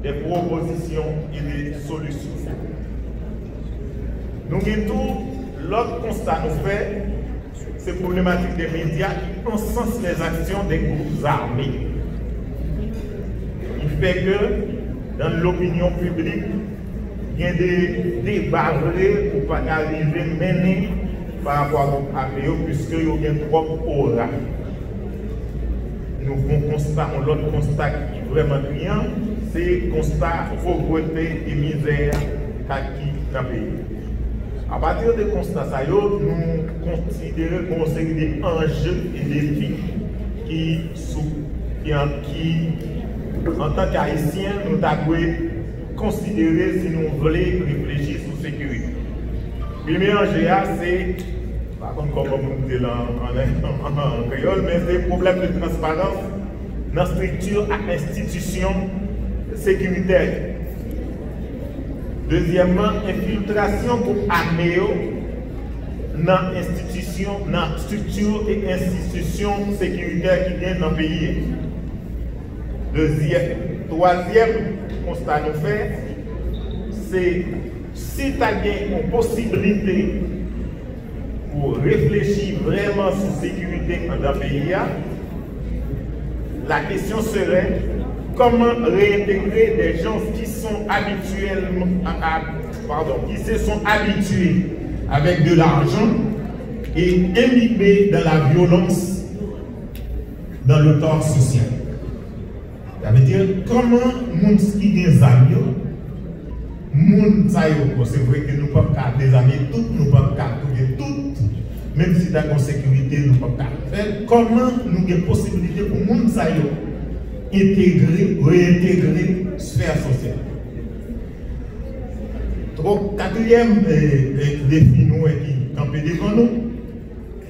des propositions et des solutions. Nous avons tout, l'autre constat nous fait, c'est problématique des médias qui encensent les actions des groupes armés. Il fait que dans l'opinion publique, il y a des débats vrais pour pas arriver mener par rapport à l'APO, puisqu'il y a une propre aura. Nous avons l'autre constat qui est vraiment criant, c'est le constat de pauvreté et misère qui dans le pays. À partir de constat, nous considérons qu'on a des enjeux et des défis qui en tant qu'Haïtiens, nous devons considérer si nous voulons réfléchir sur la sécurité. Le premier enjeu, c'est, par contre, comme on dit en créole, mais c'est le problème de transparence dans la structure et institution sécuritaire. Deuxièmement, infiltration pour armée dans l'institution, dans la structure et institution sécuritaire qui viennent dans le pays. Troisième constat nous fait, c'est si tu as une possibilité pour réfléchir vraiment sur la sécurité dans le pays, la question serait comment réintégrer des gens qui sont habituellement, qui se sont habitués avec de l'argent et imbibés dans la violence dans le corps social. Ça veut dire comment les gens qui ont des amis, c'est vrai que nous ne pouvons pas des amis toutes, nous ne pouvons pas toutes, même si dans la sécurité nous ne pouvons pas faire. Comment nous avons des possibilités pour les gens intégrer, réintégrer la sphère sociale. Donc, quatrième défi nous qui campé devant nous,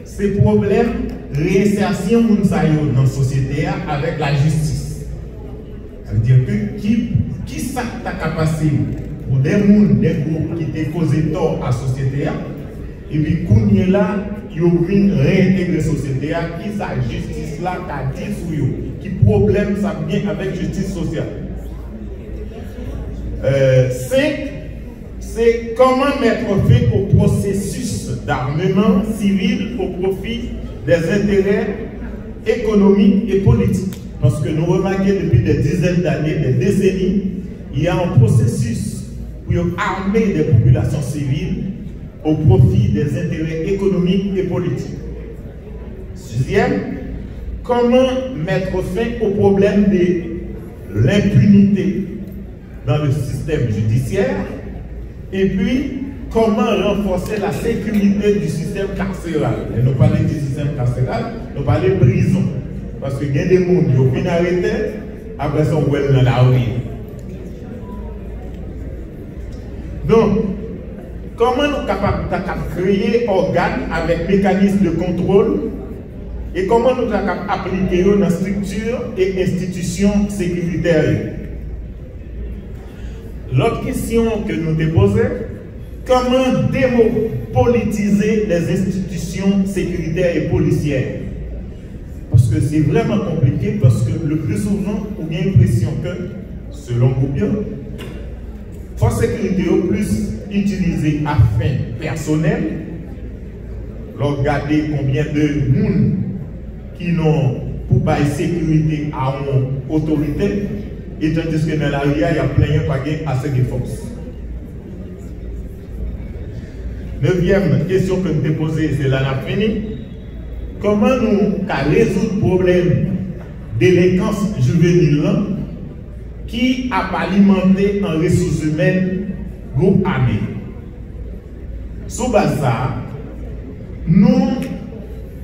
c'est le problème de réinsertion de dans la société avec la justice. Ça veut dire que qui ça t'a capacité pour des groupes qui t'ont causé tort à la société, et puis qu'on est là, ils viennent réintégrer la société, qui sa justice là qu'a dit sur eux, qui problème ça vient avec justice sociale. 5, c'est comment mettre fin au processus d'armement civil au profit des intérêts économiques et politiques. Parce que nous remarquons depuis des dizaines d'années, des décennies, il y a un processus pour armer des populations civiles au profit des intérêts économiques et politiques. 6e, comment mettre fin au problème de l'impunité dans le système judiciaire et puis comment renforcer la sécurité du système carcéral. Et nous parlons du système carcéral, nous parlons de prison. Parce qu'il y a des gens qui viennent arrêter, après ça, on va dans la rue. Donc, comment nous sommes capables de créer organes avec mécanisme de contrôle et comment nous sommes capables d'appliquer dans la structure et institutions sécuritaires. L'autre question que nous déposons, comment dépolitiser les institutions sécuritaires et policières? Parce que c'est vraiment compliqué, parce que le plus souvent, on a l'impression que, selon Goubien, force sécurité est plus utilisée à fin personnelle. Regardez combien de monde qui n'ont pour pas sécurité à une autorité, et tandis que dans la rue, il y a plein de pas assez de force. 9e question que nous avons posée, c'est là la finie. Comment nous résoudre le problème de délinquance juvénile qui a alimenté en ressources humaines groupe armé? Sous base ça, nous avons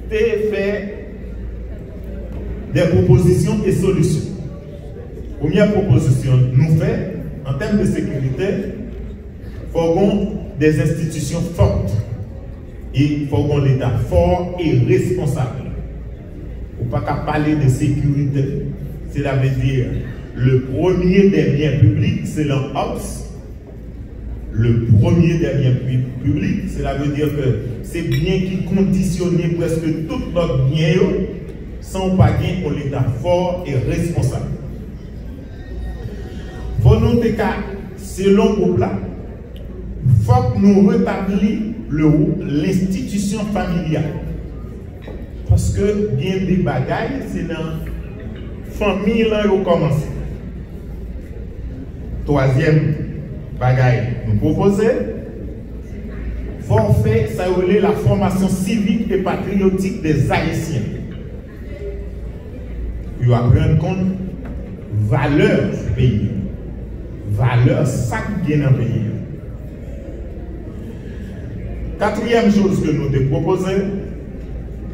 fait des propositions et solutions. Première proposition, nous faisons, en termes de sécurité, il faut des institutions fortes. Et il faut qu'on l'État fort et responsable. Il ne faut pas parler de sécurité. Cela veut dire le premier des biens publics, c'est l'OPS. Le premier des biens publics, cela veut dire que c'est bien qui conditionnent presque tout notre bien sans pas pour l'État fort et responsable. Il faut nous selon groupe là, il faut que nous rétablissions l'institution familiale. Parce que il y a des bagailles, c'est dans la famille là où commence. Troisième bagaille, nous proposons forfait, ça relève la formation civique et patriotique des Haïtiens. Ils apprennent compte valeur du pays, valeur ça qui est dans le pays. Quatrième chose que nous te proposons,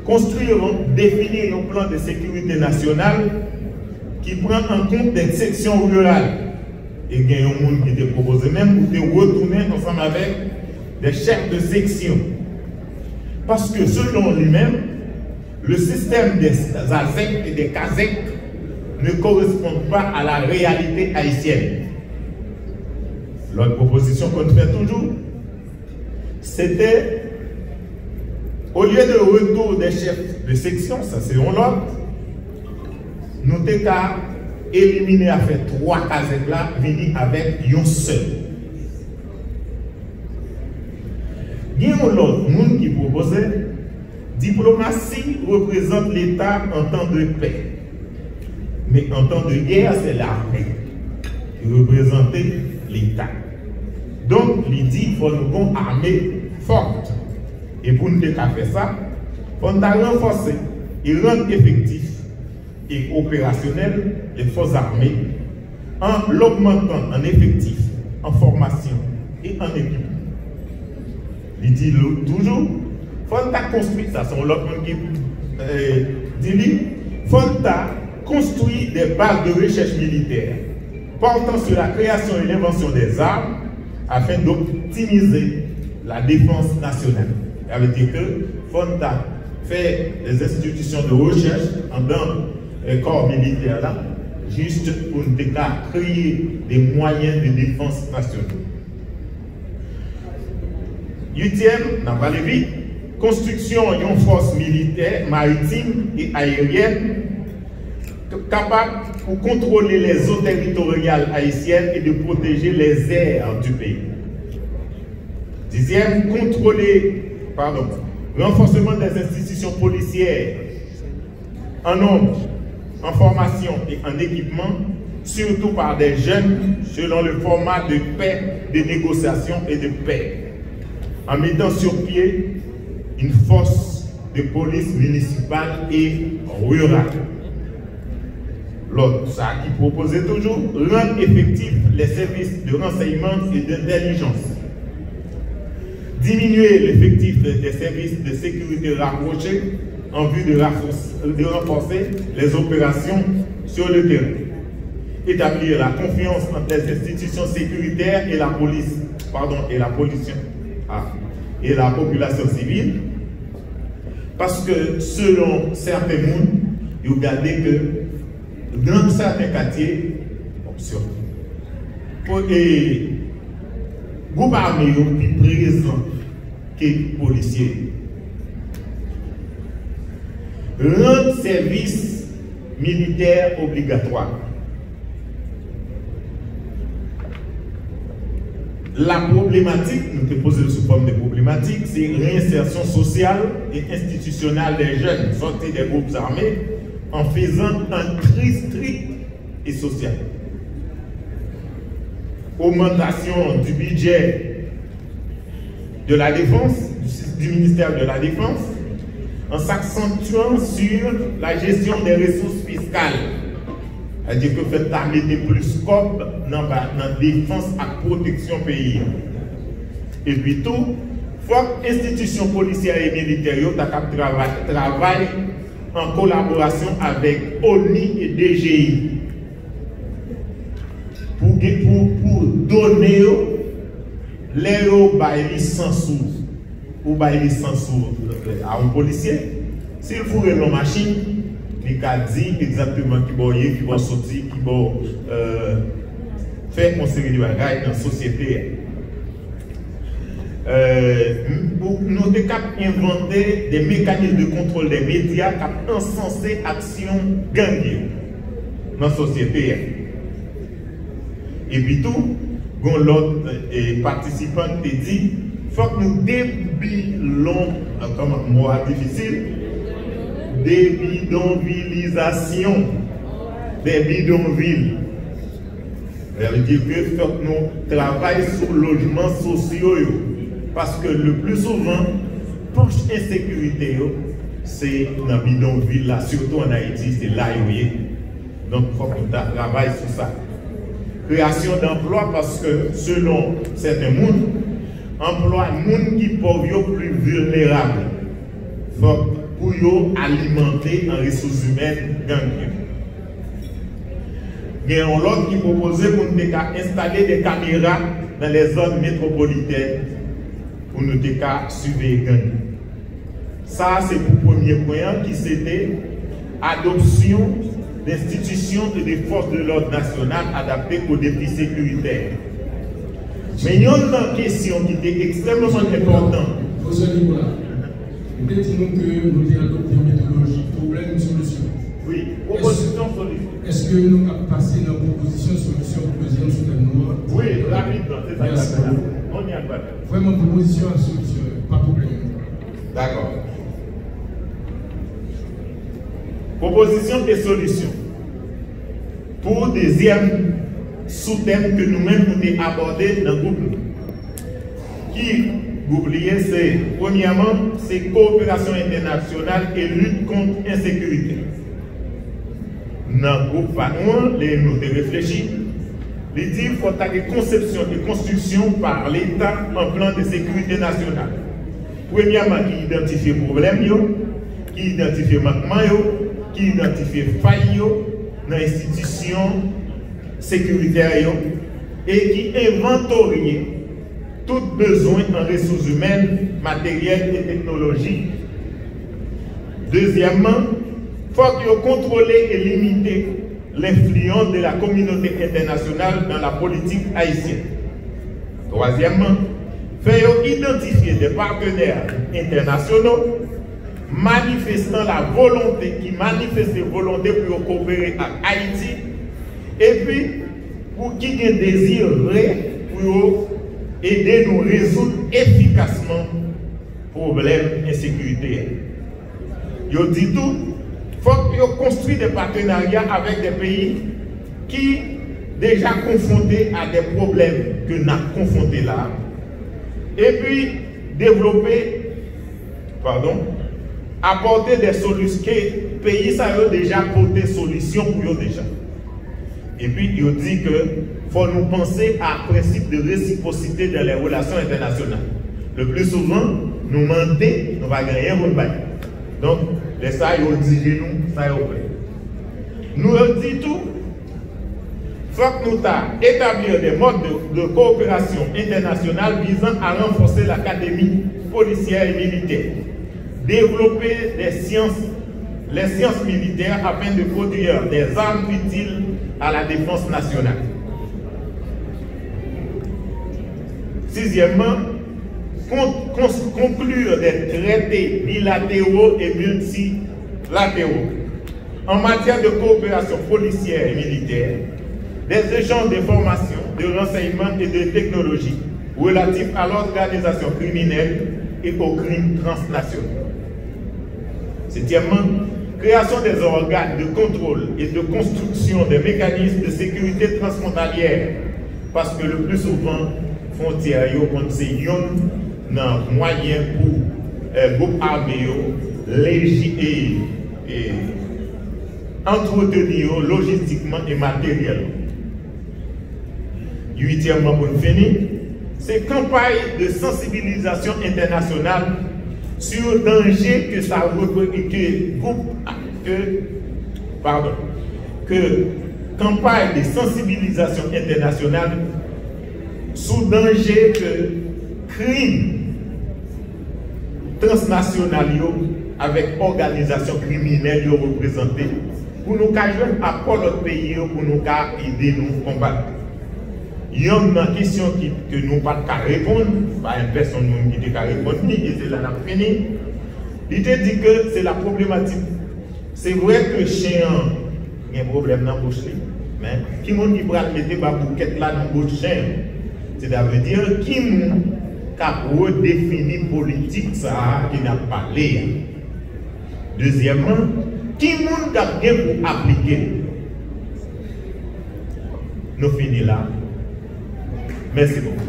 construire, définir un plan de sécurité nationale qui prend en compte des sections rurales. Et il y a un monde qui te propose même pour te retourner ensemble avec des chefs de section. Parce que selon lui-même, le système des ASEC et des CASEC ne correspond pas à la réalité haïtienne. L'autre proposition qu'on fait toujours, c'était, au lieu de retour des chefs de section, ça c'est l'autre, nous avons qu'à éliminer à faire 3 CASEC là, venir avec un seul. Il y a un autre monde qui proposait, diplomatie représente l'État en temps de paix. Mais en temps de guerre, c'est l'armée qui représente l'État. Donc, il dit qu'il faut une armée forte. Et pour nous faire ça, il faut renforcer et rendre effectif et opérationnel les forces armées en l'augmentant en effectif, en formation et en équipement. Il dit toujours, il faut construire, ça c'est l'autre monde qui dit, il faut construire des bases de recherche militaire portant sur la création et l'invention des armes afin d'optimiser la défense nationale. Ça veut dire que faut faire des institutions de recherche dans les corps militaires là, juste pour nous créer des moyens de défense nationale. 8e, n'a pas vite, construction d'une force militaire, maritime et aérienne capable de contrôler les eaux territoriales haïtiennes et de protéger les airs du pays. 10e, renforcement des institutions policières en nombre, en formation et en équipement, surtout par des jeunes selon le format de paix, de négociation et de paix, en mettant sur pied une force de police municipale et rurale. L'autre, ça qui proposait toujours, rendre effectifs les services de renseignement et d'intelligence. Diminuer l'effectif des services de sécurité rapprochés en vue de renforcer les opérations sur le terrain. Établir la confiance entre les institutions sécuritaires et la police, et la population civile. Parce que selon certains mondes, ils regardent que dans certains quartiers, et groupe armé est plus présent que les policiers. Rendre service militaire obligatoire. La problématique, nous te posons sous forme de problématique, c'est réinsertion sociale et institutionnelle des jeunes sortis des groupes armés en faisant un tri strict et social. Augmentation du budget de la défense, du ministère de la Défense, en s'accentuant sur la gestion des ressources fiscales. C'est-à-dire que fait mettre plus scope dans la défense et protection pays. Et puis tout, il faut que l'institution policière et militaire travaillent en collaboration avec ONI et DGI pour donner les licence ou licence à un policier. S'il faut une machine, il a dit exactement qui va sortir, qui va faire une série de bagages dans la société. Nous avons inventé des mécanismes de contrôle des médias qui ont encensé l'action gangue dans la société. Et puis tout, l'autre participant te dit, il faut que nous débilons, comme un mot difficile, débidonvillisation des bidonvilles. Ça veut dire que faut que nous travaillons sur le logement social. Parce que le plus souvent, poche insécurité, c'est dans le bidonville, là, surtout en Haïti, c'est là où il est. Donc, il faut que nous travaillions sur ça. Création d'emplois, parce que selon certains mondes, emploi les gens qui sont plus vulnérables. Faut pour alimenter en ressources humaines gang. Il y a un autre qui proposait pour nous installer des caméras dans les zones métropolitaines pour nous surveiller les gangs. Ça, c'est pour le premier point qui c'était adoption d'institutions et des forces de l'ordre national adaptées aux défis sécuritaires. Mais il y a une question qui était extrêmement importante. Dites-nous que nous avons adopté une méthodologie problème-solution. Oui, proposition-solution. Est-ce que nous avons passé dans la proposition-solution pour le président Soudan-Noir? Oui, rapidement, c'est ça. On y a pas. Vraiment, proposition à solution, pas de problème. D'accord. Proposition et solution. Pour le deuxième sous-thème que nous-mêmes nous avons abordé dans le groupe. Qui, vous oubliez, c'est, premièrement, c'est coopération internationale et lutte contre l'insécurité. Dans le groupe nous avons réfléchi. Il dit qu'il faut une conception et construction par l'État en plan de sécurité nationale. Premièrement, qui identifie les problèmes, qui identifie les manquements, qui identifie les failles dans les institutions sécuritaires et qui inventorie tout besoin en ressources humaines, matérielles et technologiques. Deuxièmement, il faut contrôler et limiter l'influence de la communauté internationale dans la politique haïtienne. Troisièmement, faire identifier des partenaires internationaux manifestant la volonté, qui manifestent la volonté pour coopérer avec Haïti, et puis pour qui ait désir vrai pour aider nous à résoudre efficacement les problèmes d'insécurité. Il dit tout. Il faut construire des partenariats avec des pays qui déjà confrontés à des problèmes que nous avons confrontés là. Et puis apporter des solutions que les pays ça a déjà apporté des solutions pour eux déjà. Et puis il dit que faut nous penser à un principe de réciprocité dans les relations internationales. Le plus souvent, nous mentons, nous ne va gagner rien pour le bail. Donc, les ça, ils disent nous, ça, ils plaît. Nous disons tout. Il faut que nous établir des modes de coopération internationale visant à renforcer l'académie policière et militaire. Développer les sciences militaires afin de produire des armes utiles à la défense nationale. Sixièmement, conclure des traités bilatéraux et multilatéraux en matière de coopération policière et militaire, des échanges d'informations, de renseignements et de technologies relatifs à l'organisation criminelle et aux crimes transnationaux. Septièmement, création des organes de contrôle et de construction des mécanismes de sécurité transfrontalière, parce que le plus souvent, frontières, c'est un moyen pour groupe armé entretenir logistiquement et matériellement. Huitièmement, pour finir, c'est campagne de sensibilisation internationale sur le danger que ça que campagne de sensibilisation internationale sous danger que crimes transnationaux avec organisation criminelle représentée pour nous jouer à l'autre pays pour nous aider nous combattre. Il y a une question que nous ne pouvons pas répondre, pas une personne qui ne peut pas répondre, et c'est là qu'on a fini. Il te dit que c'est la problématique. C'est vrai que chien a un problème dans la bouche, Mais qui monde qui pourra mettre ma bouquette là dans votre chaîne? C'est-à-dire qui monde qui a redéfini politique ça qui n'a pas parlé. Deuxièmement, qui monde qui a bien pour appliquer? Nous finissons là. Merci beaucoup.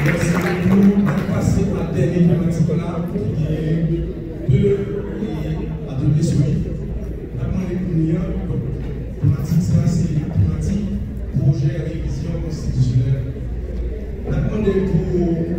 Merci beaucoup. On va passer à la dernière thématique là, qui est deux ateliers sur lui. D'abord, les premières thématiques, ça c'est thématique projet révision constitutionnelle. D'abord, pour